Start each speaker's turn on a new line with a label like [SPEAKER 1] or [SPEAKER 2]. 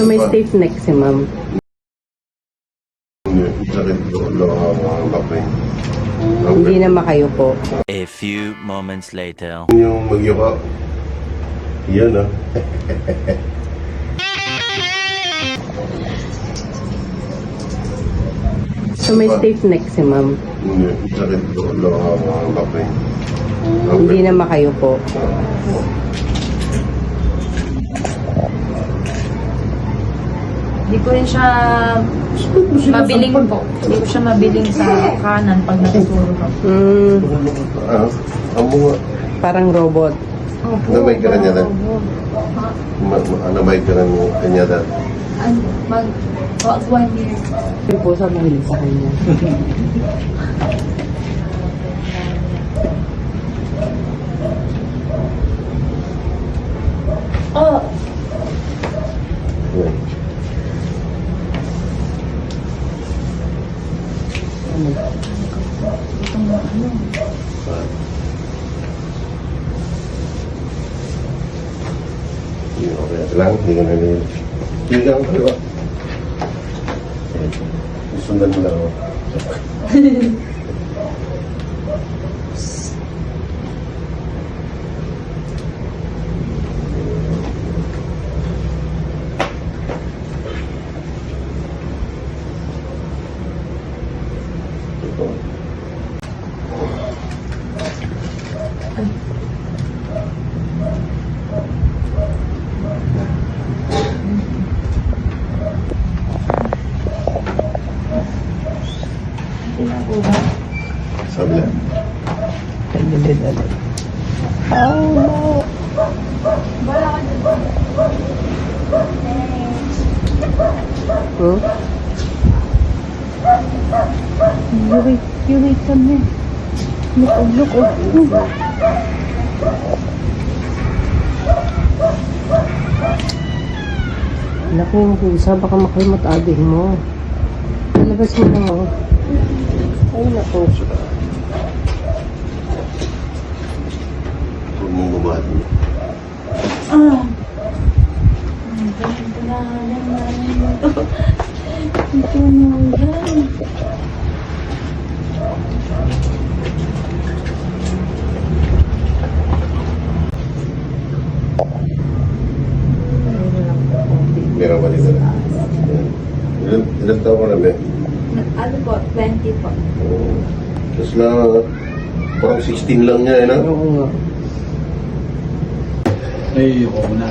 [SPEAKER 1] So may stiff neck si ma'am.
[SPEAKER 2] Sakit lang ang bakay.
[SPEAKER 1] Hindi na makayupo.
[SPEAKER 3] A few moments later.
[SPEAKER 2] Yung magyuka. Yan ah.
[SPEAKER 1] So may stiff neck si ma'am.
[SPEAKER 2] Sakit lang ang bakay.
[SPEAKER 1] Hindi na makayupo.
[SPEAKER 4] Hindi ko rin siya mabiling po. Hindi ko siya mabiling sa kanan pag natutulog ako.
[SPEAKER 2] Ang mga
[SPEAKER 1] Parang robot.
[SPEAKER 4] Opo.
[SPEAKER 2] Nabay ka rin niya dan?
[SPEAKER 4] Opo.
[SPEAKER 2] Nabay ka rin kanya dan?
[SPEAKER 4] Ano, mag 1 year.
[SPEAKER 1] Yung po sa mahilig sa kanya.
[SPEAKER 4] Oh, itong ano.
[SPEAKER 2] Okay lang, hindi ka nalilin. Hindi ka ang kaliwa. Sundan mo lang ako.
[SPEAKER 4] Sila po ba?
[SPEAKER 2] Sabi lang.
[SPEAKER 1] Hmm?
[SPEAKER 4] You wait, come here. Look.
[SPEAKER 1] Naku yung pusa, baka makalimot ading mo. Labas mo na mo. Ay naku.
[SPEAKER 2] Huwag mong bumati.
[SPEAKER 4] Ah. Ito mo yan.
[SPEAKER 2] Meron ba dito na? Ilan taon ko na ba?
[SPEAKER 4] Ano po? 20 po.
[SPEAKER 2] Tapos na, parang 16 lang niya, eh, no?
[SPEAKER 1] Oo nga.
[SPEAKER 5] Ay, ako na.